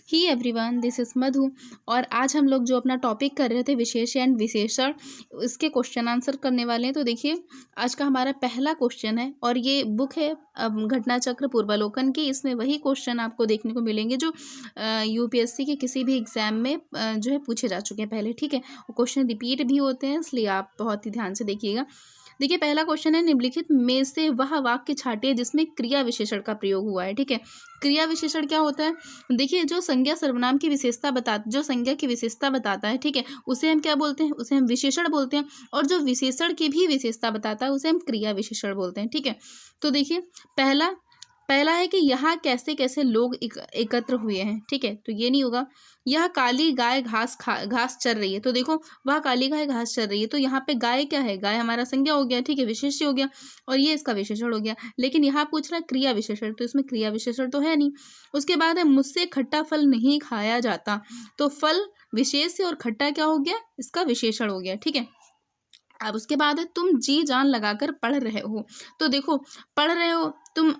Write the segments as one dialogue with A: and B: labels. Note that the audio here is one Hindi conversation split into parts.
A: ही एवरीवन, दिस इज मधु। और आज हम लोग जो अपना टॉपिक कर रहे थे विशेष एंड विशेषण, इसके क्वेश्चन आंसर करने वाले हैं। तो देखिए, आज का हमारा पहला क्वेश्चन है और ये बुक है घटना चक्र पूर्वालोकन की। इसमें वही क्वेश्चन आपको देखने को मिलेंगे जो यूपीएससी के किसी भी एग्जाम में जो है पूछे जा चुके हैं पहले। ठीक है, वो क्वेश्चन रिपीट भी होते हैं, इसलिए आप बहुत ही ध्यान से देखिएगा। देखिए, पहला क्वेश्चन है, निम्नलिखित में से वह वाक्य छाटिए जिसमें क्रिया विशेषण का प्रयोग हुआ है। ठीक है, क्रिया विशेषण क्या होता है? देखिए, जो संज्ञा सर्वनाम की विशेषता जो संज्ञा की विशेषता बताता है, ठीक है, उसे हम क्या बोलते हैं? उसे हम विशेषण बोलते हैं। और जो विशेषण की भी विशेषता बताता है उसे हम क्रिया विशेषण बोलते हैं। ठीक है, तो देखिए, पहला पहला है कि यहाँ कैसे कैसे लोग एकत्र हुए हैं। ठीक है, तो ये नहीं होगा। यह काली गाय घास चर रही है। तो देखो, वह काली गाय घास चर रही है, तो यहाँ पे गाय क्या है? गाय हमारा संज्ञा हो गया, ठीक है, विशेष्य हो गया, और ये इसका विशेषण हो गया। लेकिन यहाँ पूछ रहा है क्रिया विशेषण, तो इसमें क्रिया विशेषण तो है नहीं। उसके बाद है, मुझसे खट्टा फल नहीं खाया जाता। तो फल विशेष्य और खट्टा क्या हो गया? इसका विशेषण हो गया। ठीक है, अब उसके बाद है, तुम जी जान लगाकर पढ़ रहे हो। तो देखो, पढ़ रहे हो तुम,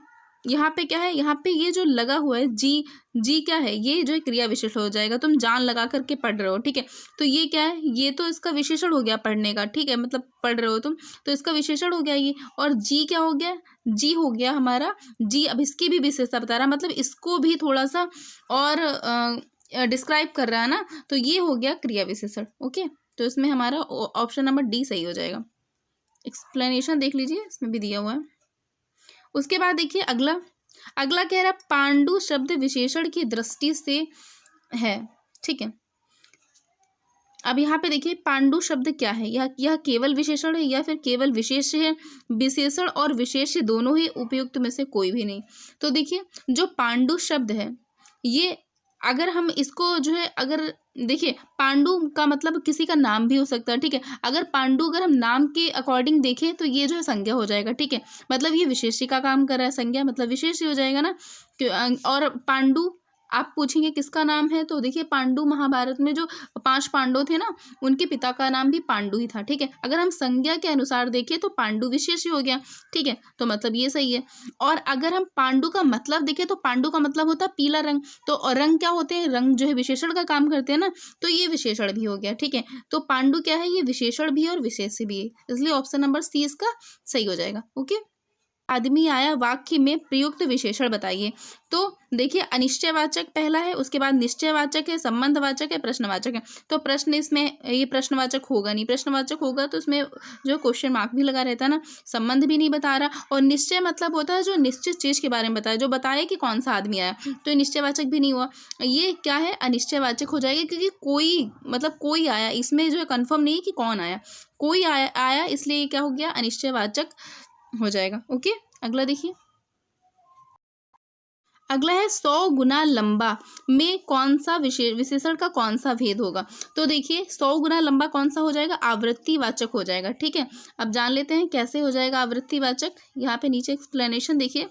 A: यहाँ पे क्या है? यहाँ पे ये जो लगा हुआ है जी, जी क्या है? ये जो है क्रिया विशेषण हो जाएगा। तुम जान लगा करके पढ़ रहे हो, ठीक है, तो ये क्या है? ये तो इसका विशेषण हो गया पढ़ने का। ठीक है, मतलब पढ़ रहे हो तुम, तो इसका विशेषण हो गया ये। और जी क्या हो गया? जी हो गया हमारा जी। अब इसकी भी विशेषता बता रहा, मतलब इसको भी थोड़ा सा और डिस्क्राइब कर रहा है ना, तो ये हो गया क्रिया विशेषण। ओके, तो इसमें हमारा ऑप्शन नंबर डी सही हो जाएगा। एक्सप्लेनेशन देख लीजिए, इसमें भी दिया हुआ है। उसके बाद देखिए, अगला अगला कह रहा, पांडु शब्द विशेषण की दृष्टि से है। ठीक है, अब यहाँ पे देखिए, पांडु शब्द क्या है? यह केवल विशेषण है या फिर केवल विशेष है? विशेषण और विशेष्य दोनों ही उपयुक्त में से कोई भी नहीं। तो देखिए, जो पांडु शब्द है, ये अगर हम इसको जो है, अगर देखिए, पांडु का मतलब किसी का नाम भी हो सकता है। ठीक है, अगर पांडु अगर हम नाम के अकॉर्डिंग देखें तो ये जो है संज्ञा हो जाएगा। ठीक है, मतलब ये विशेष्य का काम कर रहा है, संज्ञा मतलब विशेष्य हो जाएगा ना। और पांडु आप पूछेंगे किसका नाम है? तो देखिए, पांडु महाभारत में जो 5 पांडव थे ना, उनके पिता का नाम भी पांडु ही था। ठीक है, अगर हम संज्ञा के अनुसार देखें तो पांडु विशेष्य हो गया। ठीक है, तो मतलब ये सही है। और अगर हम पांडु का मतलब देखें तो पांडु का मतलब होता है पीला रंग। तो और रंग क्या होते हैं? रंग जो है विशेषण का काम करते हैं ना, तो ये विशेषण भी हो गया। ठीक है, तो पांडु क्या है? ये विशेषण भी है और विशेष्य भी है, इसलिए ऑप्शन नंबर सी इसका सही हो जाएगा। ओके, आदमी आया वाक्य में प्रयुक्त विशेषण बताइए। तो देखिए, अनिश्चयवाचक पहला है, उसके बाद निश्चयवाचक है, संबंधवाचक है, प्रश्नवाचक है। तो प्रश्न इसमें ये प्रश्नवाचक होगा नहीं, प्रश्नवाचक होगा तो इसमें जो क्वेश्चन मार्क भी लगा रहता है ना, संबंध भी नहीं बता रहा। और निश्चय मतलब होता है जो निश्चित चीज के बारे में बताया, जो बताए कि कौन सा आदमी आया, तो निश्चयवाचक भी नहीं हुआ। ये क्या है? अनिश्चयवाचक हो जाएगा, क्योंकि कोई मतलब कोई आया, इसमें जो है कन्फर्म नहीं है कि कौन आया, कोई आया, इसलिए क्या हो गया? अनिश्चयवाचक हो जाएगा। ओके, अगला देखिए, अगला है 100 गुना लंबा में कौन सा विशेषण का कौन सा भेद होगा? तो देखिए, 100 गुना लंबा कौन सा हो जाएगा? आवृत्तिवाचक हो जाएगा। ठीक है, अब जान लेते हैं कैसे हो जाएगा आवृत्तिवाचक। यहाँ पे नीचे एक्सप्लेनेशन देखिए।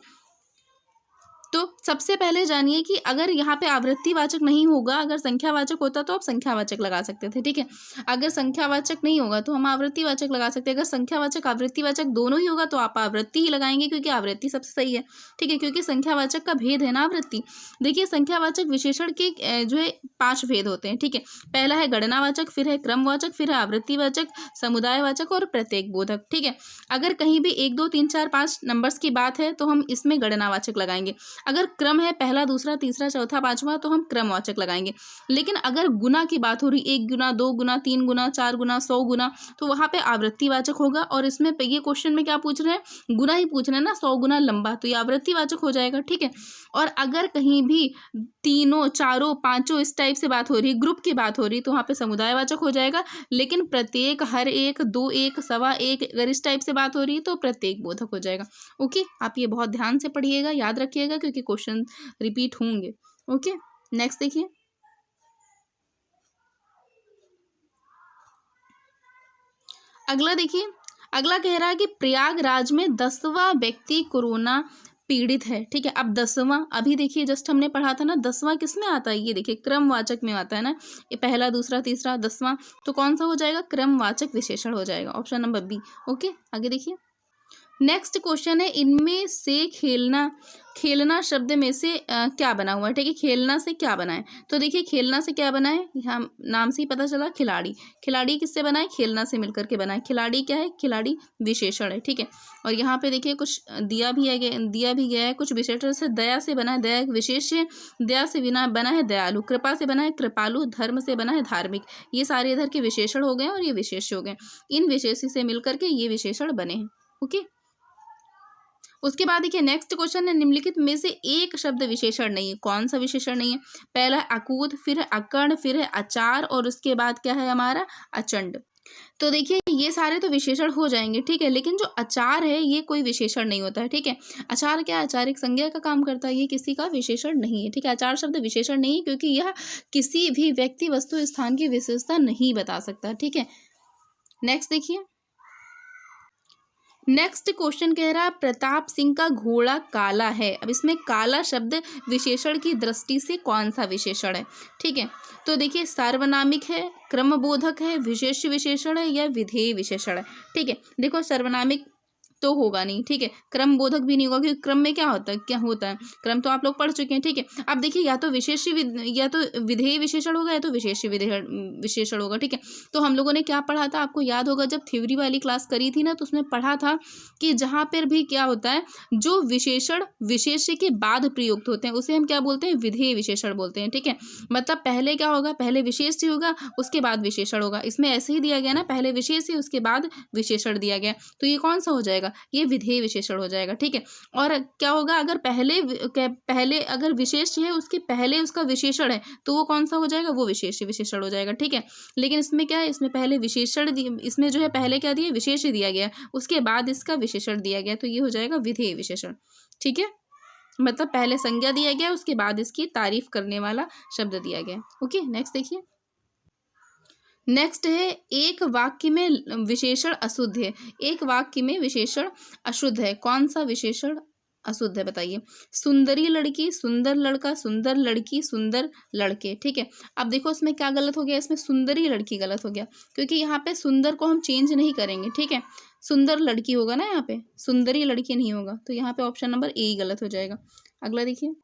A: तो सबसे पहले जानिए कि अगर यहाँ पे आवृत्तिवाचक नहीं होगा, अगर संख्यावाचक होता तो आप संख्यावाचक लगा सकते थे। ठीक है, अगर संख्यावाचक नहीं होगा तो हम आवृत्तिवाचक लगा सकते हैं। अगर संख्यावाचक आवृत्तिवाचक दोनों ही होगा तो आप आवृत्ति ही लगाएंगे, क्योंकि आवृत्ति सबसे सही है। ठीक है, क्योंकि संख्यावाचक का भेद है ना आवृत्ति। देखिए, संख्यावाचक विशेषण के जो है 5 भेद होते हैं। ठीक है, पहला है गणनावाचक, फिर है क्रमवाचक, फिर है आवृत्तिवाचक, समुदायवाचक और प्रत्येक बोधक। ठीक है, अगर कहीं भी 1 2 3 4 5 नंबर्स की बात है तो हम इसमें गणनावाचक लगाएंगे। अगर क्रम है पहला दूसरा तीसरा चौथा पांचवा तो हम क्रमवाचक लगाएंगे। लेकिन अगर गुना की बात हो रही, 1 गुना 2 गुना 3 गुना 4 गुना 100 गुना, तो वहां पे आवृत्तिवाचक होगा। और इसमें ये क्वेश्चन में क्या पूछ रहे हैं? गुना ही पूछ रहे हैं ना, 100 गुना लंबा, तो ये आवृत्तिवाचक हो जाएगा। ठीक है, और अगर कहीं भी तीनों चारों पांचों इस टाइप से बात हो रही, ग्रुप की बात हो रही, तो वहां पे समुदायवाचक हो जाएगा। लेकिन प्रत्येक, हर एक, दो एक, सवा एक, अगर इस टाइप से बात हो रही तो प्रत्येक बोधक हो जाएगा। ओके, आप ये बहुत ध्यान से पढ़िएगा, याद रखिएगा, क्योंकि क्वेश्चन रिपीट होंगे। ओके, नेक्स्ट देखिए, अगला देखिए, अगला कह रहा है कि प्रयागराज में 10वां व्यक्ति कोरोना पीड़ित है। ठीक है, अब 10वां, अभी देखिए जस्ट हमने पढ़ा था ना, 10वां किस में आता है? ये देखिए, क्रमवाचक में आता है ना, ये पहला दूसरा तीसरा 10वां, तो कौन सा हो जाएगा? क्रमवाचक विशेषण हो जाएगा, ऑप्शन नंबर बी। ओके, आगे देखिए, नेक्स्ट क्वेश्चन है, इनमें से खेलना, खेलना शब्द में से क्या बना हुआ है, ठीक है, खेलना से क्या बना है। तो देखिए खेलना से क्या बना है, हम नाम से ही पता चला, खिलाड़ी। खिलाड़ी किससे बना है, खेलना से मिलकर के बना है। खिलाड़ी क्या है, खिलाड़ी विशेषण है, ठीक है। और यहाँ पे देखिए कुछ दिया भी है, दिया भी गया है, कुछ विशेषण से दया से बना है, दया एक विशेष है, दया से बिना बना है दयालु, कृपा से बना है कृपालु, धर्म से बना है धार्मिक। ये सारे इधर के विशेषण हो गए और ये विशेष हो गए, इन विशेषी से मिलकर के ये विशेषण बने हैं। ओके, उसके बाद देखिए नेक्स्ट क्वेश्चन है, निम्नलिखित में से एक शब्द विशेषण नहीं है। कौन सा विशेषण नहीं है, पहला है अकूत, फिर है अकर्ण, फिर है अचार और उसके बाद क्या है हमारा अचंड। तो देखिए ये सारे तो विशेषण हो जाएंगे, ठीक है, लेकिन जो अचार है ये कोई विशेषण नहीं होता है, ठीक है। अचार क्या, अचार एक संज्ञा का काम करता है, ये किसी का विशेषण नहीं है, ठीक है। अचार शब्द विशेषण नहीं है क्योंकि यह किसी भी व्यक्ति वस्तु स्थान की विशेषता नहीं बता सकता, ठीक है। नेक्स्ट देखिए, नेक्स्ट क्वेश्चन कह रहा है प्रताप सिंह का घोड़ा काला है। अब इसमें काला शब्द विशेषण की दृष्टि से कौन सा विशेषण है, ठीक है। तो देखिए सार्वनामिक है, क्रमबोधक है, विशेष विशेषण है या विधेय विशेषण है, ठीक है। देखो सर्वनामिक तो होगा नहीं, ठीक है, क्रम बोधक भी नहीं होगा क्योंकि क्रम में क्या होता है, क्या होता है, क्रम तो आप लोग पढ़ चुके हैं, ठीक है। अब देखिए या तो या तो विधेय विशेषण होगा या तो विशेष विशेषण होगा, ठीक है। तो हम लोगों ने क्या पढ़ा था, आपको याद होगा जब थ्योरी वाली क्लास करी थी ना, तो उसमें पढ़ा था कि जहाँ पर भी क्या होता है, जो विशेषण विशेष्य के बाद प्रयुक्त होते हैं उसे हम क्या बोलते हैं, विधेय विशेषण बोलते हैं, ठीक है। मतलब पहले क्या होगा, पहले विशेष्य होगा उसके बाद विशेषण होगा। इसमें ऐसे ही दिया गया ना, पहले विशेष्य उसके बाद विशेषण दिया गया, तो ये कौन सा हो जाएगा, ये विधेय विशेषण हो जाएगा, ठीक है। और क्या होगा, अगर पहले अगर विशेष है उसके पहले उसका विशेषण है तो वो कौन सा हो जाएगा, वो विशेष विशेषण हो जाएगा, ठीक है। लेकिन इसमें क्या है, इसमें पहले विशेषण इसमें जो है पहले क्या दिया, विशेष दिया गया, उसके बाद इसका विशेषण दिया गया, तो ये हो जाएगा विधेय विशेषण, ठीक है। मतलब पहले संज्ञा दिया गया उसके बाद इसकी तारीफ करने वाला शब्द दिया गया। ओके, नेक्स्ट देखिए, नेक्स्ट है एक वाक्य में विशेषण अशुद्ध है। एक वाक्य में विशेषण अशुद्ध है, कौन सा विशेषण अशुद्ध है बताइए। सुंदरी लड़की, सुंदर लड़का, सुंदर लड़की, सुंदर लड़के, ठीक है। अब देखो इसमें क्या गलत हो गया, इसमें सुंदरी लड़की गलत हो गया क्योंकि यहाँ पे सुंदर को हम चेंज नहीं करेंगे, ठीक है। सुंदर लड़की होगा ना, यहाँ पे सुंदरी लड़की नहीं होगा, तो यहाँ पे ऑप्शन नंबर ए ही गलत हो जाएगा। अगला देखिए,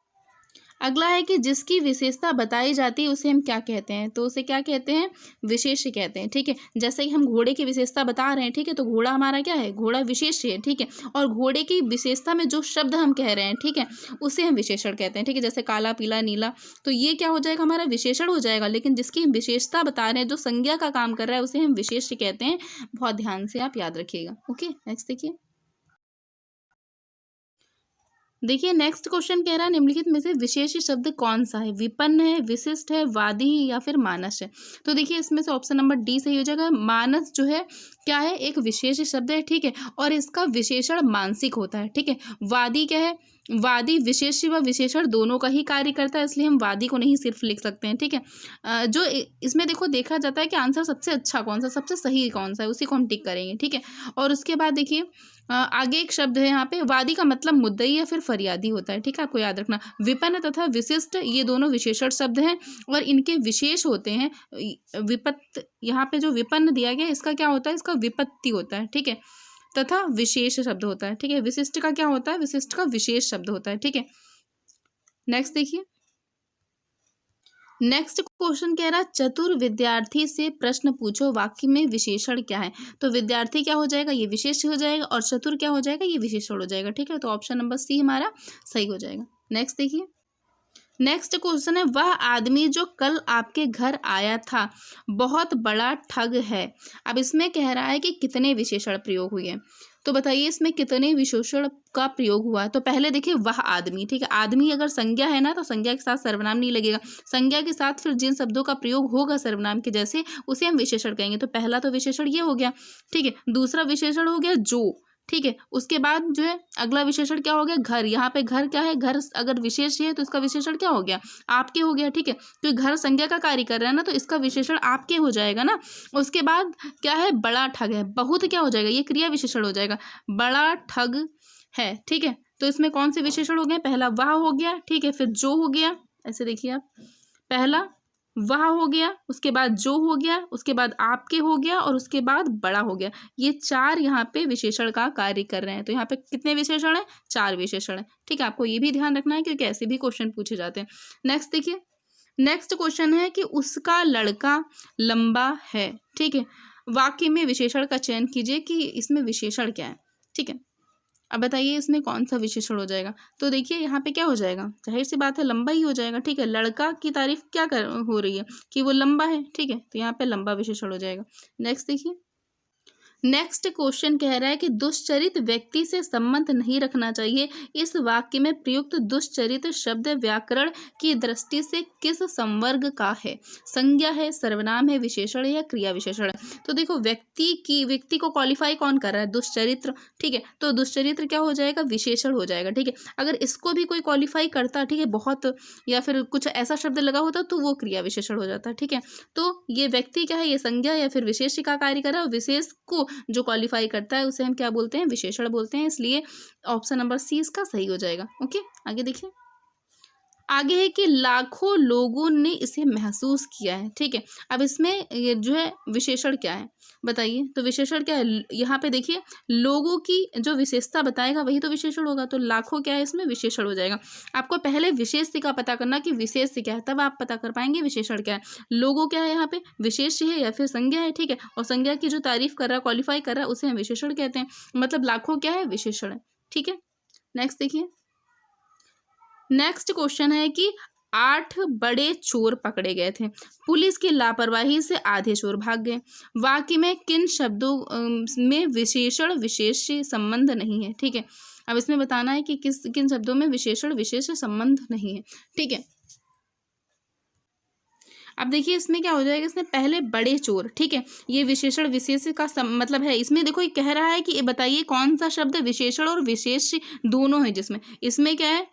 A: अगला है कि जिसकी विशेषता बताई जाती है उसे हम क्या कहते हैं, तो उसे क्या कहते हैं, विशेष्य कहते हैं, ठीक है। जैसे कि हम घोड़े की विशेषता बता रहे हैं, ठीक है, तो घोड़ा हमारा क्या है, घोड़ा विशेष्य है, ठीक है। और घोड़े की विशेषता में जो शब्द हम कह रहे हैं, ठीक है, उसे हम विशेषण कहते हैं, ठीक है। जैसे काला, पीला, नीला, तो ये क्या हो जाएगा, हमारा विशेषण हो जाएगा, लेकिन जिसकी हम विशेषता बता रहे हैं, जो संज्ञा का काम कर रहा है, उसे हम विशेष्य कहते हैं। बहुत ध्यान से आप याद रखिएगा। ओके, नेक्स्ट देखिए, देखिए नेक्स्ट क्वेश्चन कह रहा है निम्नलिखित में से विशेष शब्द कौन सा है, विपन्न है, विशिष्ट है, वादी या फिर मानस है। तो देखिए इसमें से ऑप्शन नंबर डी सही हो जाएगा। मानस जो है क्या है, एक विशेष शब्द है, ठीक है, और इसका विशेषण मानसिक होता है, ठीक है। वादी क्या है, वादी विशेष व विशेषण दोनों का ही कार्य करता है, इसलिए हम वादी को नहीं सिर्फ लिख सकते हैं, ठीक है। जो इसमें देखो देखा जाता है कि आंसर सबसे अच्छा कौन सा, सबसे सही कौन सा है, उसी को हम टिक करेंगे, ठीक है। और उसके बाद देखिए आगे एक शब्द है यहाँ पे, वादी का मतलब मुद्दई या फिर फरियादी होता है, ठीक है, आपको याद रखना। विपन्न तथा विशिष्ट ये दोनों विशेषण शब्द हैं और इनके विशेष होते हैं। विपत्त, यहाँ पे जो विपन्न दिया गया इसका क्या होता है, इसका विपत्ति होता है, ठीक है, तथा विशेष शब्द होता है, ठीक है। विशिष्ट का क्या होता है, विशिष्ट का विशेष शब्द होता है, ठीक है। नेक्स्ट देखिए, नेक्स्ट क्वेश्चन कह रहा है चतुर विद्यार्थी से प्रश्न पूछो, वाक्य में विशेषण क्या है। तो विद्यार्थी क्या हो जाएगा, ये विशेष हो जाएगा, और चतुर क्या हो जाएगा, ये विशेषण हो जाएगा, ठीक है। तो ऑप्शन नंबर सी हमारा सही हो जाएगा। नेक्स्ट देखिए, नेक्स्ट क्वेश्चन है वह आदमी जो कल आपके घर आया था बहुत बड़ा ठग है। अब इसमें कह रहा है कि कितने विशेषण प्रयोग हुए, तो बताइए इसमें कितने विशेषण का प्रयोग हुआ। तो पहले देखिए वह आदमी, ठीक है, आदमी अगर संज्ञा है ना तो संज्ञा के साथ सर्वनाम नहीं लगेगा, संज्ञा के साथ फिर जिन शब्दों का प्रयोग होगा सर्वनाम के जैसे उसे हम विशेषण कहेंगे। तो पहला तो विशेषण ये हो गया, ठीक है। दूसरा विशेषण हो गया जो, ठीक है। उसके बाद जो है अगला विशेषण क्या हो गया, घर। यहाँ पे घर क्या है, घर अगर विशेष है तो इसका विशेषण क्या हो गया, आपके हो गया, ठीक है, क्योंकि घर संज्ञा का कार्य कर रहा है ना, तो इसका विशेषण आपके हो जाएगा ना। उसके बाद क्या है, बड़ा ठग है, बहुत क्या हो जाएगा, ये क्रिया विशेषण हो जाएगा, बड़ा ठग है, ठीक है। तो इसमें कौन से विशेषण हो गए, पहला वह हो गया, ठीक है, फिर जो हो गया, ऐसे देखिए आप, पहला वह हो गया, उसके बाद जो हो गया, उसके बाद आपके हो गया और उसके बाद बड़ा हो गया। ये 4 यहाँ पे विशेषण का कार्य कर रहे हैं। तो यहाँ पे कितने विशेषण हैं? 4 विशेषण हैं। ठीक है, आपको ये भी ध्यान रखना है क्योंकि ऐसे भी क्वेश्चन पूछे जाते हैं। नेक्स्ट देखिए, नेक्स्ट क्वेश्चन है कि उसका लड़का लंबा है। ठीक है, वाक्य में विशेषण का चयन कीजिए कि इसमें विशेषण क्या है। ठीक है, अब बताइए इसमें कौन सा विशेषण हो जाएगा। तो देखिए यहाँ पे क्या हो जाएगा, जाहिर सी बात है लंबा ही हो जाएगा। ठीक है, लड़का की तारीफ क्या हो रही है कि वो लंबा है। ठीक है, तो यहाँ पे लंबा विशेषण हो जाएगा। नेक्स्ट देखिए, नेक्स्ट क्वेश्चन कह रहा है कि दुष्चरित व्यक्ति से संबंध नहीं रखना चाहिए। इस वाक्य में प्रयुक्त दुष्चरित शब्द व्याकरण की दृष्टि से किस संवर्ग का है? संज्ञा है, सर्वनाम है, विशेषण है या क्रिया विशेषण है? तो देखो व्यक्ति को क्वालिफाई कौन कर रहा है? दुष्चरित्र। ठीक है, तो दुष्चरित्र क्या हो जाएगा? विशेषण हो जाएगा। ठीक है, अगर इसको भी कोई क्वालिफाई करता, ठीक है, बहुत या फिर कुछ ऐसा शब्द लगा होता तो वो क्रिया विशेषण हो जाता। ठीक है, तो ये व्यक्ति क्या है? ये संज्ञा या फिर विशेष का कार्य कर रहा है। विशेष को जो क्वालिफाई करता है उसे हम क्या बोलते हैं? विशेषण बोलते हैं। इसलिए ऑप्शन नंबर सी इसका सही हो जाएगा। ओके, आगे देखिए, आगे है कि लाखों लोगों ने इसे महसूस किया है। ठीक है, अब इसमें ये जो है विशेषण क्या है बताइए। तो विशेषण क्या है? यहाँ पे देखिए, लोगों की जो विशेषता बताएगा वही तो विशेषण होगा। तो लाखों क्या है? इसमें विशेषण हो जाएगा। आपको पहले विशेष का पता करना कि विशेष क्या है, तब आप पता कर पाएंगे विशेषण क्या है। लोगों क्या है? यहाँ पे विशेष है या फिर संज्ञा है। ठीक है, और संज्ञा की जो तारीफ कर रहा है, क्वालिफाई कर रहा है, उसे हम विशेषण कहते हैं। मतलब लाखों क्या है? विशेषण है। ठीक है, नेक्स्ट देखिए, नेक्स्ट क्वेश्चन है कि 8 बड़े चोर पकड़े गए थे। पुलिस की लापरवाही से आधे चोर भाग गए। वाक्य में किन शब्दों में विशेषण विशेष संबंध नहीं है? ठीक है, अब इसमें बताना है कि किन शब्दों में विशेषण विशेष संबंध नहीं है। ठीक है, अब देखिए इसमें क्या हो जाएगा। इसमें पहले बड़े चोर, ठीक है, ये विशेषण विशेष का मतलब है। इसमें देखो ये कह रहा है कि बताइए कौन सा शब्द विशेषण और विशेष दोनों है। जिसमें इसमें क्या है?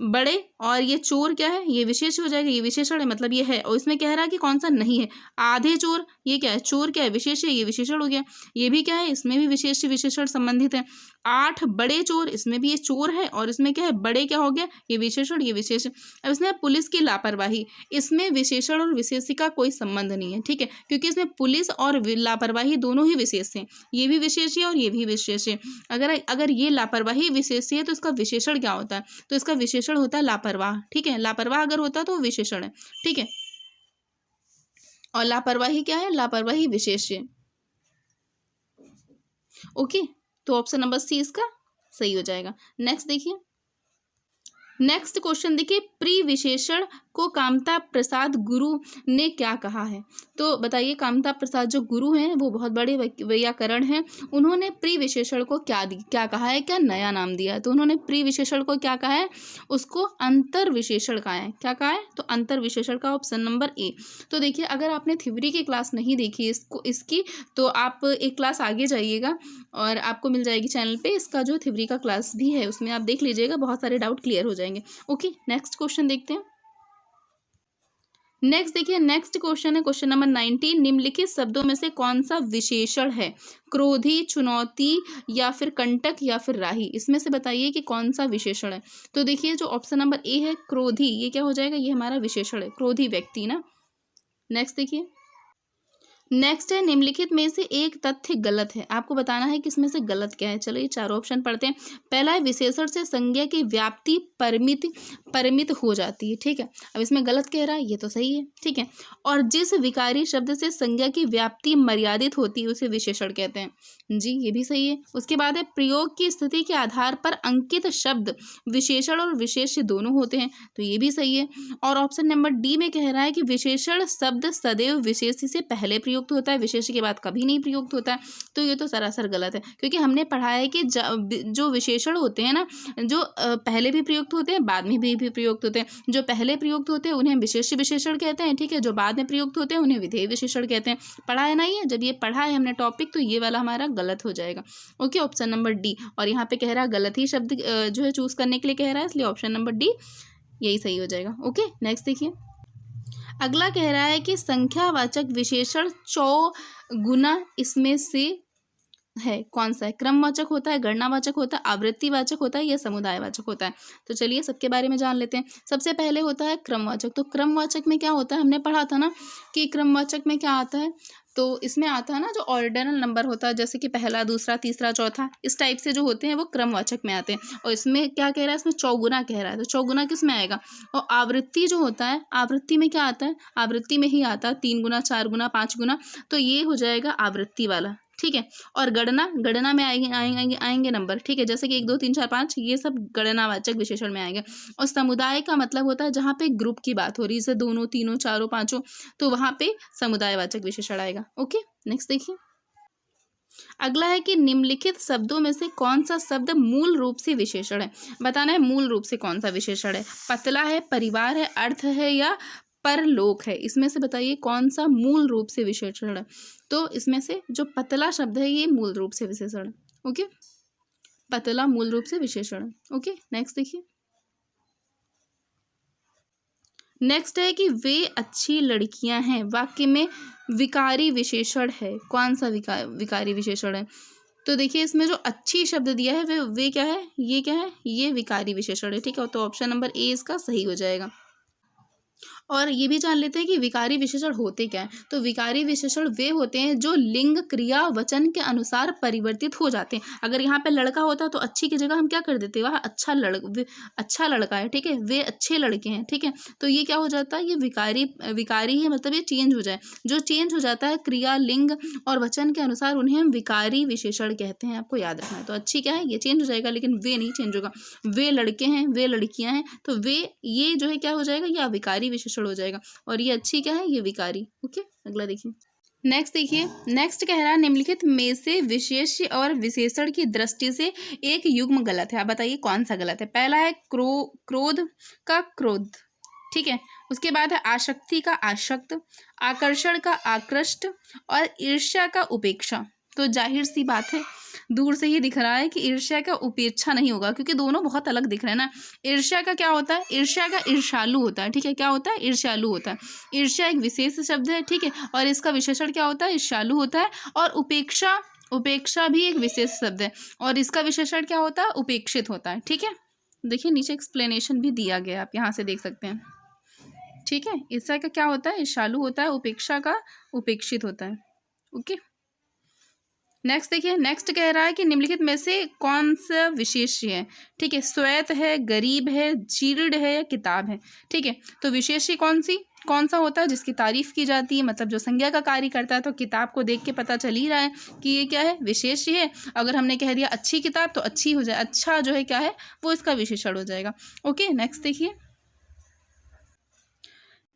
A: बड़े, और ये चोर क्या है? ये विशेष हो जाएगा, ये विशेषण है, मतलब ये है। और इसमें कह रहा है कि कौन सा नहीं है? आधे चोर, ये क्या है? चोर क्या है? विशेष है, ये विशेषण हो गया। ये भी क्या है? इसमें भी विशेष विशेषण संबंधित है। 8 बड़े चोर, इसमें भी ये चोर है और इसमें क्या है? बड़े क्या हो गया? ये विशेषण, ये विशेष। अब इसमें पुलिस की लापरवाही, इसमें विशेषण और विशेष का कोई संबंध नहीं है। ठीक है, क्योंकि इसमें पुलिस और लापरवाही दोनों ही विशेष हैं। ये भी विशेष है और ये भी विशेष है। अगर ये लापरवाही विशेष है तो इसका विशेषण क्या होता है? तो इसका विशेषण होता है लापरवाह। ठीक है, लापरवाह अगर होता तो विशेषण है। ठीक है, और लापरवाही क्या है? लापरवाही विशेष है। ओके, तो ऑप्शन नंबर सी इसका सही हो जाएगा। नेक्स्ट देखिए, नेक्स्ट क्वेश्चन देखिए, प्री विशेषण को कामता प्रसाद गुरु ने क्या कहा है? तो बताइए, कामता प्रसाद जो गुरु हैं वो बहुत बड़े व्याकरण हैं। उन्होंने प्री विशेषण को क्या कहा है? क्या नया नाम दिया है? तो उन्होंने प्री विशेषण को क्या कहा है? उसको अंतर विशेषण कहा है। क्या कहा है? तो अंतर विशेषण का ऑप्शन नंबर ए। तो देखिए, अगर आपने थ्योरी की क्लास नहीं देखी इसकी तो आप एक क्लास आगे जाइएगा और आपको मिल जाएगी चैनल पे। इसका जो थ्योरी का क्लास भी है उसमें आप देख लीजिएगा, बहुत सारे डाउट क्लियर हो जाएंगे। ओके, नेक्स्ट क्वेश्चन देखते हैं। नेक्स्ट देखिए, नेक्स्ट क्वेश्चन है क्वेश्चन नंबर 19। निम्नलिखित शब्दों में से कौन सा विशेषण है? क्रोधी, चुनौती या फिर कंटक या फिर राही? इसमें से बताइए कि कौन सा विशेषण है। तो देखिए, जो ऑप्शन नंबर ए है क्रोधी, ये क्या हो जाएगा? ये हमारा विशेषण है, क्रोधी व्यक्ति ना। नेक्स्ट देखिए, नेक्स्ट है निम्नलिखित में से एक तथ्य गलत है। आपको बताना है कि इसमें से गलत क्या है। चलो ये चारों ऑप्शन पढ़ते हैं। पहला है विशेषण से संज्ञा की व्याप्ति परिमित हो जाती है। ठीक है, अब इसमें गलत कह रहा है, ये तो सही है। ठीक है, और जिस विकारी शब्द से संज्ञा की व्याप्ति मर्यादित होती है उसे विशेषण कहते हैं। जी, ये भी सही है। उसके बाद है प्रयोग की स्थिति के आधार पर अंकित शब्द विशेषण और विशेष्य दोनों होते हैं। तो ये भी सही है। और ऑप्शन नंबर डी में कह रहा है कि विशेषण शब्द सदैव विशेष्य से पहले प्रयुक्त होता है, विशेष्य के बाद कभी नहीं प्रयुक्त होता है। तो ये तो सरासर गलत है, क्योंकि हमने पढ़ा है कि जो विशेषण होते हैं ना, जो पहले भी प्रयुक्त होते हैं, बाद में भी प्रयुक्त होते हैं। जो पहले प्रयुक्त होते हैं उन्हें विशेष्य विशेषण कहते हैं। ठीक है, जो बाद में प्रयुक्त होते हैं उन्हें विधेय विशेषण कहते हैं। पढ़ा है ना ये? जब ये पढ़ा है हमने टॉपिक, तो ये वाला हमारा गलत हो जाएगा। Okay, option number D. और यहाँ पे कह रहा है गलत ही शब्द जो है चूज करने के लिए कह रहा है, इसलिए ऑप्शन नंबर डी यही सही हो जाएगा। ओके, नेक्स्ट देखिए, अगला कह रहा है कि संख्यावाचक विशेषण 100 गुना इसमें से है कौन सा है? क्रमवाचक होता है, गणनावाचक होता है, आवृत्तिवाचक होता है या समुदायवाचक होता है? तो चलिए सबके बारे में जान लेते हैं। सबसे पहले होता है क्रमवाचक। तो क्रमवाचक में क्या होता है, हमने पढ़ा था ना कि क्रमवाचक में क्या आता है, तो इसमें आता है ना जो ऑर्डिनल नंबर होता है, जैसे कि पहला, दूसरा, तीसरा, चौथा, इस टाइप से जो होते हैं वो क्रमवाचक में आते हैं। और इसमें क्या कह रहा है, इसमें चौगुना कह रहा है, तो चौगुना किस में आएगा? और आवृत्ति जो होता है, आवृत्ति में क्या आता है? आवृत्ति में ही आता है 3 गुना, 4 गुना, 5 गुना, तो ये हो जाएगा आवृत्ति वाला, ठीक है। और गणना में आएंगे नंबर, ठीक है, जैसे कि 1 2 3 4 5, ये सब गणनावाचक विशेषण में आएंगे। और समुदाय का मतलब होता है जहाँ पे ग्रुप की बात हो रही है, जैसे दोनों, तीनों, चारों, पांचों, तो वहां पे समुदायवाचक विशेषण आएगा। ओके, नेक्स्ट देखिए। अगला है कि निम्नलिखित शब्दों में से कौन सा शब्द मूल रूप से विशेषण है? बताना है मूल रूप से कौन सा विशेषण है। पतला है, परिवार है, अर्थ है या परलोक है? इसमें से बताइए कौन सा मूल रूप से विशेषण है। तो इसमें से जो पतला शब्द है ये मूल रूप से विशेषण है। ओके, पतला मूल रूप से विशेषण है। ओके, नेक्स्ट देखिए। नेक्स्ट है कि वे अच्छी लड़कियां हैं, वाक्य में विकारी विशेषण है। कौन सा विकारी विशेषण है? तो देखिए इसमें जो अच्छी शब्द दिया है वे क्या है, ये क्या है, ये विकारी विशेषण है, ठीक है। तो ऑप्शन नंबर ए इसका सही हो जाएगा। और ये भी जान लेते हैं कि विकारी विशेषण होते क्या हैं। तो विकारी विशेषण वे होते हैं जो लिंग, क्रिया, वचन के अनुसार परिवर्तित हो जाते हैं। अगर यहाँ पे लड़का होता तो अच्छी की जगह हम क्या कर देते, वह अच्छा लड़का है, ठीक है, वे अच्छे लड़के हैं, ठीक है। तो ये क्या हो जाता है, ये विकारी है, मतलब ये चेंज हो जाए। जो चेंज हो जाता है क्रिया, लिंग और वचन के अनुसार, उन्हें हम विकारी विशेषण कहते हैं। आपको याद रखना है। तो अच्छी क्या है, ये चेंज हो जाएगा, लेकिन वे नहीं चेंज होगा। वे लड़के हैं, वे लड़कियां हैं, तो वे, ये जो है क्या हो जाएगा, ये अविकारी विशेषण हो जाएगा। और ये अच्छी क्या है, ये विकारी। ओके, अगला देखिए। नेक्स्ट देखिए। नेक्स्ट कह रहा है निम्नलिखित में से विशेष और विशेषण की दृष्टि से एक युग्म गलत है। आप बताइए कौन सा गलत है। पहला है क्रोध का क्रोध, ठीक है। उसके बाद है आसक्ति का आसक्त, आकर्षण का आकृष्ट और ईर्ष्या का उपेक्षा। तो जाहिर सी बात है, दूर से ही दिख रहा है कि ईर्ष्या का उपेक्षा नहीं होगा, क्योंकि दोनों बहुत अलग दिख रहे हैं ना। ईर्ष्या का क्या होता है, ईर्ष्या का ईर्ष्यालु होता है, ठीक है। क्या होता है, ईर्ष्यालु होता है। ईर्ष्या एक विशेष शब्द है, ठीक है, और इसका विशेषण क्या होता है, ईर्ष्यालु होता है। और उपेक्षा भी एक विशेष शब्द है, और इसका विशेषण क्या होता है, उपेक्षित होता है, ठीक है। देखिए नीचे एक्सप्लेनेशन भी दिया गया, आप यहाँ से देख सकते हैं, ठीक है। ईर्ष्या का क्या होता है, ईर्ष्यालु होता है, उपेक्षा का उपेक्षित होता है। ओके, नेक्स्ट देखिए। नेक्स्ट कह रहा है कि निम्नलिखित में से कौन सा विशेष्य है, ठीक है। श्वेत है, गरीब है, जीर्ण है या किताब है, ठीक है। तो विशेष्य कौन सा होता है, जिसकी तारीफ की जाती है, मतलब जो संज्ञा का कार्य करता है। तो किताब को देख के पता चल ही रहा है कि ये क्या है, विशेष्य है। अगर हमने कह दिया अच्छी किताब, तो अच्छी हो जाए, अच्छा जो है क्या है, वो इसका विशेषण हो जाएगा। ओके, नेक्स्ट देखिए।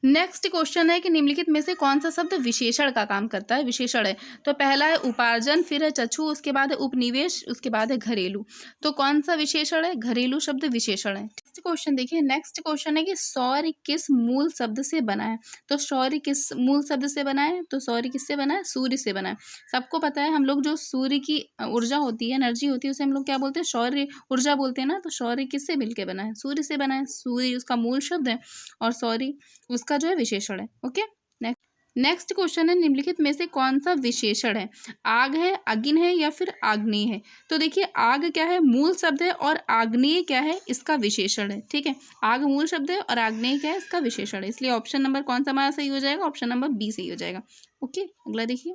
A: नेक्स्ट क्वेश्चन है कि निम्नलिखित में से कौन सा शब्द विशेषण का काम करता है। विशेषण है तो पहला है उपार्जन, फिर है चक्षु, उसके बाद है उपनिवेश, उसके बाद है घरेलू। तो कौन सा विशेषण है, घरेलू शब्द विशेषण है। नेक्स्ट क्वेश्चन देखिए। नेक्स्ट क्वेश्चन है कि सौर्य किस मूल शब्द से बना है। तो सौर्य किस मूल शब्द से बना है, तो सौर्य किससे बना है, सूर्य से बना है। सबको पता है, हम लोग जो सूर्य की ऊर्जा होती है, एनर्जी होती है, उसे हम लोग क्या बोलते हैं, सौर्य ऊर्जा बोलते हैं ना। तो सौर्य किससे मिलकर बना है, सूर्य से बना है। सूर्य उसका मूल शब्द है और सौर्य उसका जो है विशेषण है। ओके, नेक्स्ट क्वेश्चन है निम्नलिखित में से कौन सा विशेषण है। आग है, अग्नि है या फिर आग्नेय है। तो देखिए आग क्या है, मूल शब्द है, और आग्नेय क्या है, इसका विशेषण है, ठीक है। आग मूल शब्द है और आग्नेय क्या है, इसका विशेषण है। इसलिए ऑप्शन नंबर कौन सा हमारा सही हो जाएगा, ऑप्शन नंबर बी सही हो जाएगा। ओके, अगला देखिए।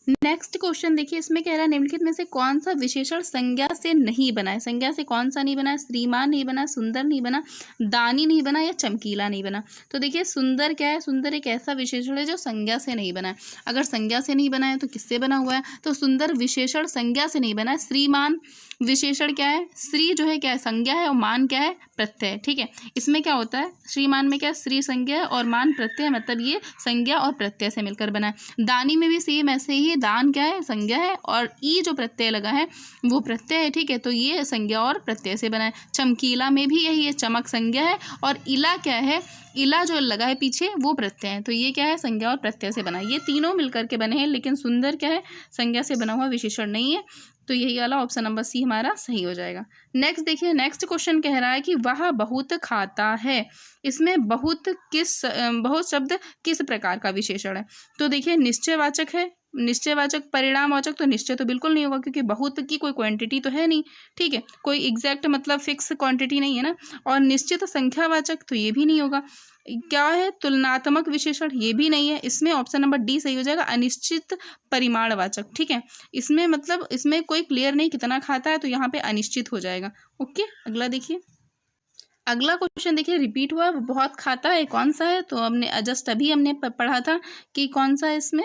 A: नेक्स्ट क्वेश्चन देखिए। इसमें कह रहा है निम्नलिखित में से कौन सा विशेषण संज्ञा से नहीं बना है। संज्ञा से कौन सा नहीं बना है, श्रीमान नहीं बना, सुंदर नहीं बना, दानी नहीं बना या चमकीला नहीं बना। तो देखिए सुंदर क्या है, सुंदर एक ऐसा विशेषण है जो संज्ञा से नहीं बना है। अगर संज्ञा से नहीं बना है तो किससे बना हुआ है, तो सुंदर विशेषण संज्ञा से नहीं बना है। श्रीमान विशेषण क्या है, श्री जो है क्या है, संज्ञा है, और मान क्या है, प्रत्यय, ठीक है। इसमें क्या होता है, श्रीमान में क्या है, श्री संज्ञा है और मान प्रत्यय, मतलब ये संज्ञा और प्रत्यय से मिलकर बना है। दानी में भी सेम ऐसे ही, दान क्या है, संज्ञा है, और ई जो प्रत्यय लगा है वो प्रत्यय है, ठीक है। तो ये संज्ञा और प्रत्यय से बना है। चमकीला में भी यही है, चमक संज्ञा है और इला क्या है, इला जो लगा है पीछे वो प्रत्यय है। तो ये क्या है, संज्ञा और प्रत्यय से बना है। ये तीनों मिलकर के बने हैं, लेकिन सुंदर क्या है, संज्ञा से बना हुआ विशेषण नहीं है। तो यही वाला ऑप्शन नंबर सी हमारा सही हो जाएगा। नेक्स्ट देखिए। नेक्स्ट क्वेश्चन कह रहा है कि वह बहुत खाता है। इसमें बहुत शब्द किस प्रकार का विशेषण है। तो देखिए निश्चयवाचक है, निश्चयवाचक परिणामवाचक, तो निश्चय तो बिल्कुल नहीं होगा क्योंकि बहुत की कोई क्वांटिटी तो है नहीं, ठीक है, कोई एग्जैक्ट मतलब फिक्स क्वांटिटी नहीं है ना। और निश्चित संख्यावाचक, तो ये भी नहीं होगा। क्या है, तुलनात्मक विशेषण, ये भी नहीं है। इसमें ऑप्शन नंबर डी सही हो जाएगा, अनिश्चित परिमाणवाचक, ठीक है। इसमें मतलब इसमें कोई क्लियर नहीं कितना खाता है, तो यहाँ पे अनिश्चित हो जाएगा। ओके, अगला देखिए। अगला क्वेश्चन देखिए, रिपीट हुआ, बहुत खाता है, कौन सा है, तो हमने जस्ट अभी हमने पढ़ा था कि कौन सा है इसमें।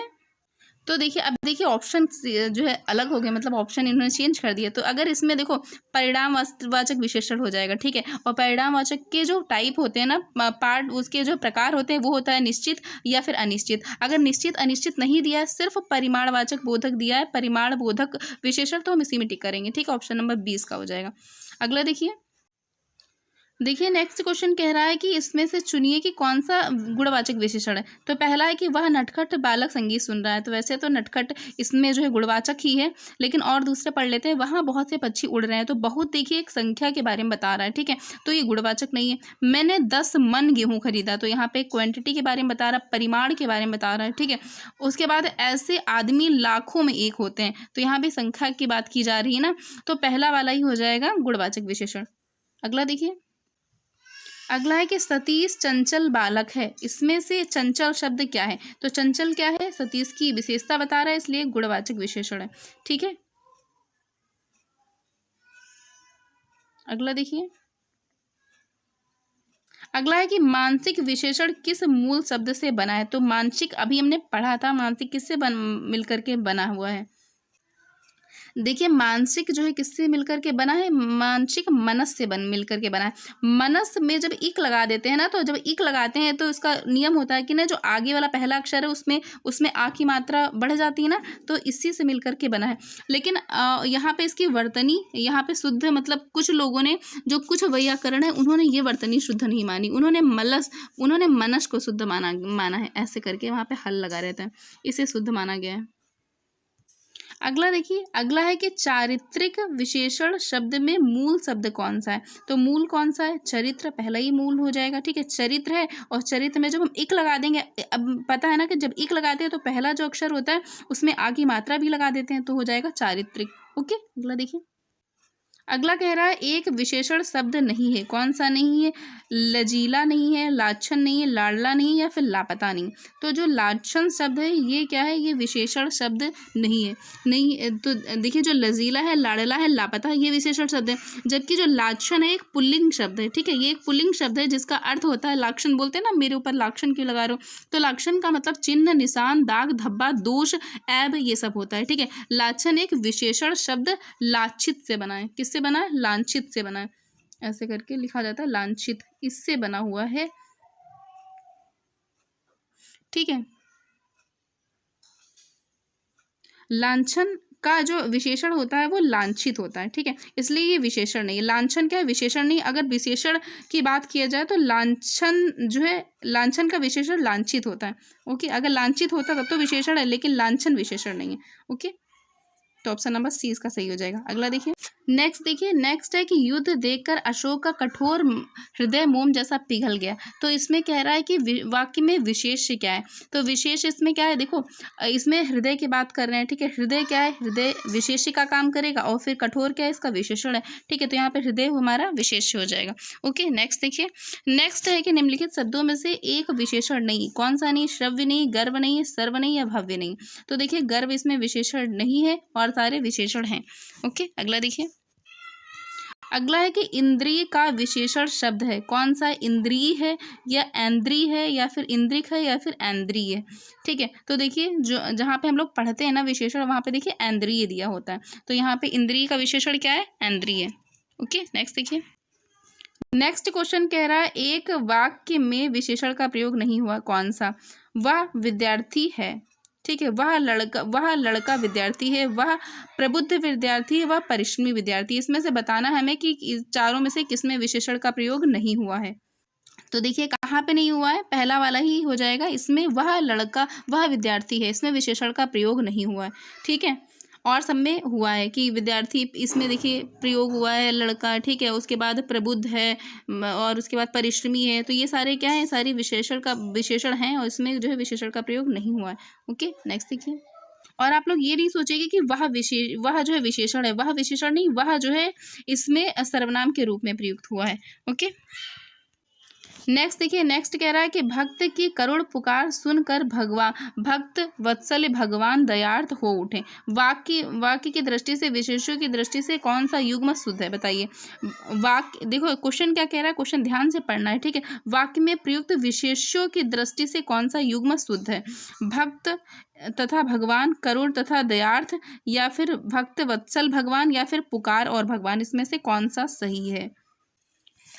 A: तो देखिए अब देखिए ऑप्शन जो है अलग हो गए, मतलब ऑप्शन इन्होंने चेंज कर दिया। तो अगर इसमें देखो परिणामवाचक विशेषण हो जाएगा, ठीक है। और परिणामवाचक के जो टाइप होते हैं ना, पार्ट उसके जो प्रकार होते हैं, वो होता है निश्चित या फिर अनिश्चित। अगर निश्चित अनिश्चित नहीं दिया है, सिर्फ परिमाणवाचक बोधक दिया है, परिमाण बोधक विशेषण, तो हम इसी में टिक करेंगे, ठीक है। ऑप्शन नंबर 20 का हो जाएगा। अगला देखिए। देखिए नेक्स्ट क्वेश्चन कह रहा है कि इसमें से चुनिए कि कौन सा गुणवाचक विशेषण है। तो पहला है कि वह नटखट बालक संगीत सुन रहा है। तो वैसे तो नटखट इसमें जो है गुणवाचक ही है, लेकिन और दूसरे पढ़ लेते हैं। वहाँ बहुत से पक्षी उड़ रहे हैं। तो बहुत देखिए एक संख्या के बारे में बता रहा है, ठीक है, तो ये गुणवाचक नहीं है। मैंने 10 मन गेहूँ खरीदा, तो यहाँ पे क्वांटिटी के बारे में बता रहा है, परिमाण के बारे में बता रहा है, ठीक है। उसके बाद ऐसे आदमी लाखों में एक होते हैं, तो यहाँ भी संख्या की बात की जा रही है ना, तो पहला वाला ही हो जाएगा गुणवाचक विशेषण। अगला देखिए। अगला है कि सतीश चंचल बालक है। इसमें से चंचल शब्द क्या है। तो चंचल क्या है, सतीश की विशेषता बता रहा है, इसलिए गुणवाचक विशेषण है, ठीक है। अगला देखिए। अगला है कि मानसिक विशेषण किस मूल शब्द से बना है। तो मानसिक अभी हमने पढ़ा था, मानसिक किससे मिलकर के बना हुआ है। देखिए मानसिक जो है किससे मिलकर के बना है, मानसिक मनस से मिलकर के बना है। मनस में जब इक लगा देते हैं ना, तो जब इक लगाते हैं तो इसका नियम होता है कि ना, जो आगे वाला पहला अक्षर है उसमें आ की मात्रा बढ़ जाती है ना, तो इसी से मिलकर के बना है। लेकिन यहाँ पे इसकी वर्तनी, यहाँ पे शुद्ध, मतलब कुछ लोगों ने, जो कुछ वैयाकरण है, उन्होंने ये वर्तनी शुद्ध नहीं मानी, उन्होंने मनस को शुद्ध माना है, ऐसे करके वहाँ पे हल लगा रहता है, इसे शुद्ध माना गया है। अगला देखिए। अगला है कि चारित्रिक विशेषण शब्द में मूल शब्द कौन सा है। तो मूल कौन सा है, चरित्र, पहला ही मूल हो जाएगा, ठीक है। चरित्र है, और चरित्र में जब हम इक लगा देंगे, अब पता है ना कि जब इक लगाते हैं तो पहला जो अक्षर होता है उसमें आ की मात्रा भी लगा देते हैं, तो हो जाएगा चारित्रिक। ओके, अगला देखिए। अगला कह रहा है एक विशेषण शब्द नहीं है। कौन सा नहीं है, लजीला नहीं है, लाछन नहीं है, लाडला नहीं, या फिर लापता नहीं। तो जो लाछन शब्द है ये क्या है, ये विशेषण शब्द नहीं है। नहीं तो देखिए, जो लजीला है, लाडला है, लापता है, ये विशेषण शब्द है। जबकि जो लाछन है एक पुल्लिंग शब्द है, ठीक है, ये एक पुल्लिंग शब्द है जिसका अर्थ होता है लाक्षण। बोलते हैं ना, मेरे ऊपर लाक्षण क्यों लगा रहे हो, तो लाक्षण का मतलब चिन्ह, निशान, दाग, धब्बा, दोष, ऐब, ये सब होता है, ठीक है। लाछन एक विशेषण शब्द लाछित से बना है। किससे बना है, लांछित से बना है, ऐसे करके लिखा जाता है, लांछित, इससे बना हुआ है, ठीक है। लांछन का जो विशेषण होता है वो लांछित होता है, ठीक है, इसलिए ये विशेषण नहीं है। लांछन क्या है, विशेषण नहीं। अगर विशेषण की बात किया जाए तो लांछन जो है, लांछन का विशेषण लांछित होता है। ओके, अगर लांछित होता तब तो विशेषण है, लेकिन लांछन विशेषण नहीं है। ओके, तो ऑप्शन नंबर सी इसका सही हो जाएगा। अगला देखिए। नेक्स्ट देखिए। नेक्स्ट है कि युद्ध देखकर अशोक का कठोर हृदय मोम जैसा पिघल गया। तो इसमें कह रहा है कि वाक्य में विशेष क्या है। तो विशेष इसमें क्या है, देखो इसमें हृदय की बात कर रहे हैं, ठीक है। हृदय क्या है, हृदय विशेष का काम करेगा, और फिर कठोर क्या है, इसका विशेषण है, ठीक है। तो यहाँ पे हृदय हमारा विशेष हो जाएगा। ओके, नेक्स्ट देखिए। नेक्स्ट है कि निम्नलिखित शब्दों में से एक विशेषण नहीं। कौन सा नहीं, श्रव्य नहीं, गर्व नहीं, सर्व नहीं, या भव्य नहीं। तो देखिए गर्व इसमें विशेषण नहीं है और सारे विशेषण हैं। ओके, अगला देखिए। अगला है कि इंद्रिय का विशेषण शब्द है। कौन सा, इंद्रिय है, या ऐन्द्रिय है, या फिर इंद्रिक है, या फिर ऐन्द्रिय है, ठीक है। तो देखिए जो जहाँ पे हम लोग पढ़ते हैं ना विशेषण, वहाँ पे देखिए ऐन्द्रिय दिया होता है, तो यहाँ पे इंद्रिय का विशेषण क्या है, ऐन्द्रिय। ओके, नेक्स्ट देखिए। नेक्स्ट क्वेश्चन कह रहा है एक वाक्य में विशेषण का प्रयोग नहीं हुआ। कौन सा, वह विद्यार्थी है, ठीक है, वह लड़का विद्यार्थी है, वह प्रबुद्ध विद्यार्थी है, वह परिश्रमी विद्यार्थी। इसमें से बताना है हमें कि चारों में से किसमें विशेषण का प्रयोग नहीं हुआ है। तो देखिए कहाँ पे नहीं हुआ है, पहला वाला ही हो जाएगा। इसमें वह लड़का, वह विद्यार्थी है, इसमें विशेषण का प्रयोग नहीं हुआ है, ठीक है। और सब में हुआ है कि विद्यार्थी, इसमें देखिए प्रयोग हुआ है लड़का, ठीक है। उसके बाद प्रबुद्ध है, और उसके बाद परिश्रमी है। तो ये सारे क्या है, सारी विशेषण हैं, और इसमें जो है विशेषण का प्रयोग नहीं हुआ है। ओके, नेक्स्ट देखिए। और आप लोग ये नहीं सोचेंगे कि वह जो है विशेषण है, वह विशेषण नहीं, वह जो है इसमें सर्वनाम के रूप में प्रयुक्त हुआ है। ओके, नेक्स्ट देखिए, नेक्स्ट कह रहा है कि भक्त की करुण पुकार सुनकर भक्त वत्सल भगवान दयार्थ हो उठे। वाक्य की दृष्टि से, विशेषों की दृष्टि से कौन सा युग्म शुद्ध है, बताइए। वाक्य देखो, क्वेश्चन क्या कह रहा है, क्वेश्चन ध्यान से पढ़ना है, ठीक है। वाक्य में प्रयुक्त विशेषों की दृष्टि से कौन सा युग्म शुद्ध है, भक्त तथा भगवान, करुण तथा दयार्थ, या फिर भक्त वत्सल भगवान, या फिर पुकार और भगवान, इसमें से कौन सा सही है।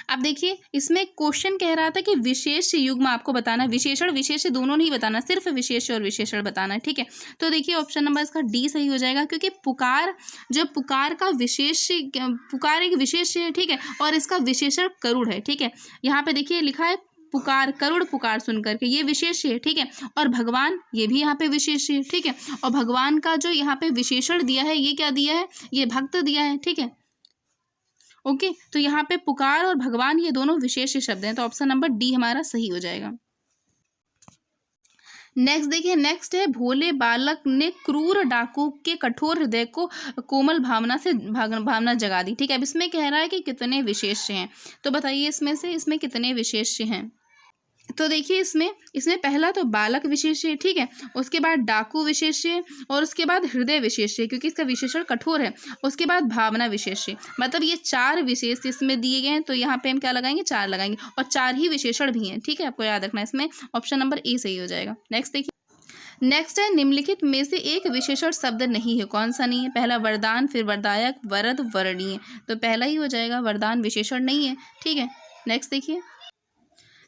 A: अब देखिए, इसमें क्वेश्चन कह रहा था कि विशेष युग्म आपको बताना है, विशेषण विशेष दोनों नहीं बताना, सिर्फ विशेष और विशेषण बताना है, ठीक है। तो देखिए ऑप्शन नंबर इसका डी सही हो जाएगा, क्योंकि पुकार, जो पुकार का विशेष, पुकार एक विशेष है, ठीक है, और इसका विशेषण करुण है, ठीक है। यहाँ पे देखिए लिखा है पुकार, करुण पुकार सुन करके, ये विशेष है, ठीक है। और भगवान, ये भी यहाँ पे विशेष है, ठीक है। और भगवान का जो यहाँ पे विशेषण दिया है, ये क्या दिया है, ये भक्त दिया है, ठीक है। ओके, तो यहाँ पे पुकार और भगवान ये दोनों विशेष शब्द हैं, तो ऑप्शन नंबर डी हमारा सही हो जाएगा। नेक्स्ट देखिए, नेक्स्ट है भोले बालक ने क्रूर डाकू के कठोर हृदय को कोमल भावना से भावना जगा दी, ठीक है। अब इसमें कह रहा है कि कितने विशेष हैं, तो बताइए इसमें से इसमें कितने विशेष हैं। तो देखिए इसमें पहला तो बालक विशेष है, ठीक है, उसके बाद डाकू विशेष है, और उसके बाद हृदय विशेष है, क्योंकि इसका विशेषण कठोर है, उसके बाद भावना विशेष है। मतलब ये 4 विशेष इसमें दिए गए हैं, तो यहाँ पे हम क्या लगाएंगे, 4 लगाएंगे, और 4 ही विशेषण भी हैं, ठीक है। आपको याद रखना है, इसमें ऑप्शन नंबर ए सही हो जाएगा। नेक्स्ट देखिए, नेक्स्ट है निम्नलिखित में से एक विशेषण शब्द नहीं है, कौन सा नहीं है। पहला वरदान, फिर वरदायक, वरद, वर्णीय, तो पहला ही हो जाएगा, वरदान विशेषण नहीं है, ठीक है। नेक्स्ट देखिए,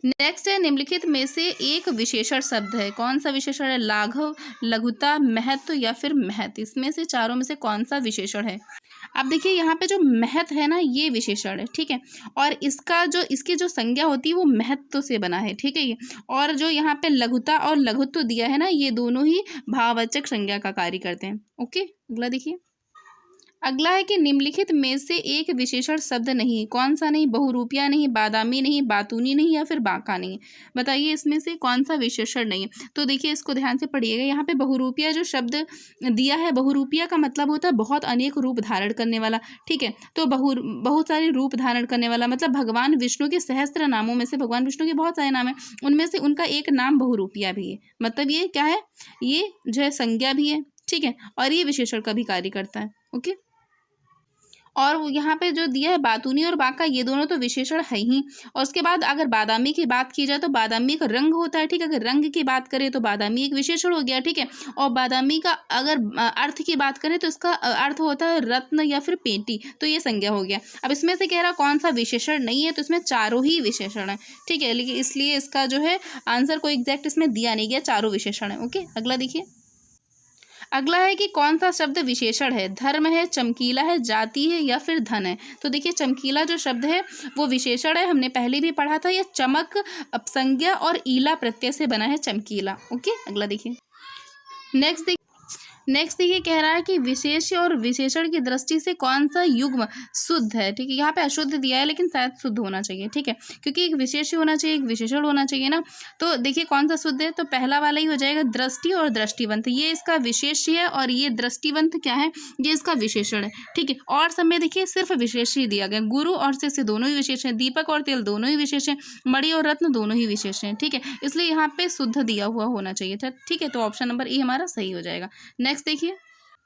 A: नेक्स्ट है निम्नलिखित में से एक विशेषण शब्द है, कौन सा विशेषण है, लाघव, लघुता, महत्व, या फिर महत, इसमें से चारों में से कौन सा विशेषण है। अब देखिए यहाँ पे जो महत है ना, ये विशेषण है, ठीक है, और इसकी जो संज्ञा होती है वो महत्व से बना है, ठीक है ये। और जो यहाँ पे लघुता और लघुत्व दिया है ना, ये दोनों ही भाववाचक संज्ञा का कार्य करते हैं। ओके, अगला देखिए, अगला है कि निम्नलिखित में से एक विशेषण शब्द नहीं, कौन सा नहीं, बहुरूपिया नहीं, बादामी नहीं, बातूनी नहीं, या फिर बांका नहीं, बताइए इसमें से कौन सा विशेषण नहीं है। तो देखिए इसको ध्यान से पढ़िएगा, यहाँ पे बहुरूपिया जो शब्द दिया है, बहुरूपिया का मतलब होता है बहुत अनेक रूप धारण करने वाला, ठीक है। तो बहुत सारे रूप धारण करने वाला, मतलब भगवान विष्णु के सहस्त्र नामों में से, भगवान विष्णु के बहुत सारे नाम है, उनमें से उनका एक नाम बहुरूपिया भी है। मतलब ये क्या है, ये जो है संज्ञा भी है, ठीक है, और ये विशेषण का भी कार्य करता है। ओके, और यहाँ पे जो दिया है बातूनी और बांका, ये दोनों तो विशेषण है ही। और उसके बाद अगर बादामी की बात की जाए तो बादामी का रंग होता है, ठीक है, अगर रंग की बात करें तो बादामी एक विशेषण हो गया, ठीक है। और बादामी का अगर अर्थ की बात करें तो इसका अर्थ होता है रत्न या फिर पेटी, तो ये संज्ञा हो गया। अब इसमें से कह रहा कौन सा विशेषण नहीं है, तो इसमें चारों ही विशेषण है, ठीक है, लेकिन इसलिए इसका जो है आंसर को एग्जैक्ट इसमें दिया नहीं गया, चारों विशेषण है। ओके, अगला देखिए, अगला है कि कौन सा शब्द विशेषण है, धर्म है, चमकीला है, जाति है, या फिर धन है। तो देखिए चमकीला जो शब्द है वो विशेषण है, हमने पहले भी पढ़ा था, यह चमक अपसंज्ञा और ईला प्रत्यय से बना है चमकीला। ओके, अगला देखिए, नेक्स्ट देखिए कह रहा है कि विशेष और विशेषण की दृष्टि से कौन सा युग्म शुद्ध है, ठीक है। यहाँ पे अशुद्ध दिया है, लेकिन शायद शुद्ध होना चाहिए, ठीक है, क्योंकि एक विशेष होना चाहिए, एक विशेषण होना चाहिए ना। तो देखिए कौन सा शुद्ध है, तो पहला वाला ही हो जाएगा, दृष्टि और दृष्टिवंत, ये इसका विशेष है, और ये दृष्टिवंत क्या है, ये इसका विशेषण है, ठीक है। और सब में देखिए सिर्फ विशेष ही दिया गया, गुरु और शिष्य दोनों ही विशेष हैं, दीपक और तेल दोनों ही विशेष हैं, मणि और रत्न दोनों ही विशेष हैं, ठीक है, इसलिए यहाँ पे शुद्ध दिया हुआ होना चाहिए था, ठीक है। तो ऑप्शन नंबर ए हमारा सही हो जाएगा। नेक्स्ट देखिए,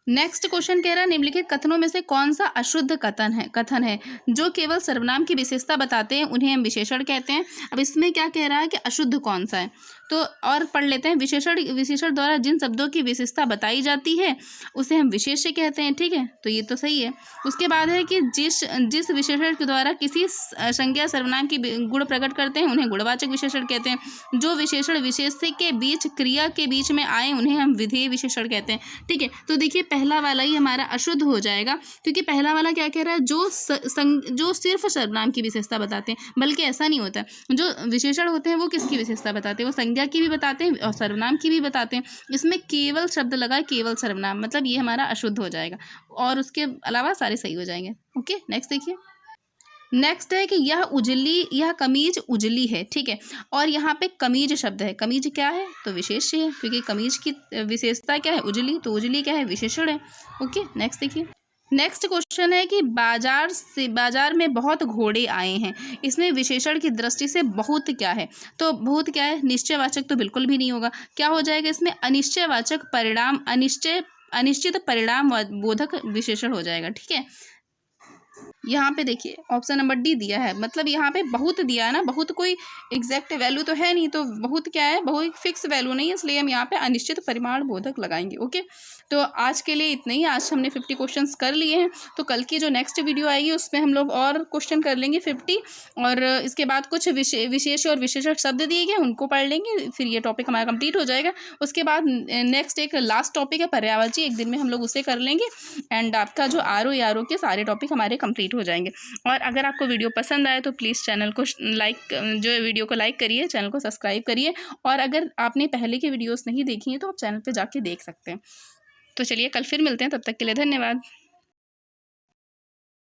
A: नेक्स्ट क्वेश्चन कह रहा है निम्नलिखित कथनों में से कौन सा अशुद्ध कथन है जो केवल सर्वनाम की विशेषता बताते हैं, उन्हें हम विशेषण कहते हैं। अब इसमें क्या कह रहा है कि अशुद्ध कौन सा है, तो और पढ़ लेते हैं, विशेषण द्वारा जिन शब्दों की विशेषता बताई जाती है उसे हम विशेष्य कहते हैं, ठीक है, तो ये तो सही है। उसके बाद है कि जिस विशेषण के द्वारा किसी संज्ञा सर्वनाम की गुण प्रकट करते हैं उन्हें गुणवाचक विशेषण कहते हैं। जो विशेषण विशेष्य के बीच क्रिया के बीच में आए उन्हें हम विधेय विशेषण कहते हैं, ठीक है। तो देखिए पहला वाला ही हमारा अशुद्ध हो जाएगा, क्योंकि पहला वाला क्या कह रहा है, जो सिर्फ सर्वनाम की विशेषता बताते हैं, बल्कि ऐसा नहीं होता, जो विशेषण होते हैं वो किसकी विशेषता बताते हैं, वो संज्ञा की भी बताते हैं और सर्वनाम की भी बताते हैं। इसमें केवल शब्द लगा, केवल सर्वनाम, मतलब ये हमारा अशुद्ध हो जाएगा, और उसके अलावा सारे सही हो जाएंगे। ओके, नेक्स्ट देखिए, नेक्स्ट है कि यह कमीज उजली है, ठीक है। और यहाँ पे कमीज शब्द है, कमीज क्या है तो विशेष्य है, क्योंकि कमीज की विशेषता क्या है उजली, तो उजली क्या है विशेषण है। ओके नेक्स्ट देखिए। नेक्स्ट क्वेश्चन है कि बाजार में बहुत घोड़े आए हैं, इसमें विशेषण की दृष्टि से बहुत क्या है, तो बहुत क्या है निश्चयवाचक तो बिल्कुल भी नहीं होगा। क्या हो जाएगा इसमें अनिश्चयवाचक परिणाम, अनिश्चित परिणाम बोधक विशेषण हो जाएगा, ठीक है। यहाँ पे देखिए ऑप्शन नंबर डी दिया है, मतलब यहाँ पे बहुत दिया है ना, बहुत कोई एग्जैक्ट वैल्यू तो है नहीं, तो बहुत क्या है बहुत फिक्स वैल्यू नहीं है, इसलिए हम यहाँ पे अनिश्चित परिमाण बोधक लगाएंगे। ओके तो आज के लिए इतना ही, आज हमने 50 क्वेश्चंस कर लिए हैं, तो कल की जो नेक्स्ट वीडियो आएगी उसमें हम लोग और क्वेश्चन कर लेंगे 50, और इसके बाद कुछ विशेष और विशेषण शब्द दिए गए उनको पढ़ लेंगे, फिर ये टॉपिक हमारा कंप्लीट हो जाएगा। उसके बाद नेक्स्ट एक लास्ट टॉपिक है पर्यायवाची, एक दिन में हम लोग उसे कर लेंगे, एंड आपका जो आर ओ के सारे टॉपिक हमारे कंप्लीट हो जाएंगे। और अगर आपको वीडियो पसंद आए तो प्लीज़ चैनल को जो वीडियो को लाइक करिए, चैनल को सब्सक्राइब करिए, और अगर आपने पहले की वीडियोस नहीं देखी हैं तो आप चैनल पे जाके देख सकते हैं। तो चलिए कल फिर मिलते हैं, तब तक के लिए धन्यवाद।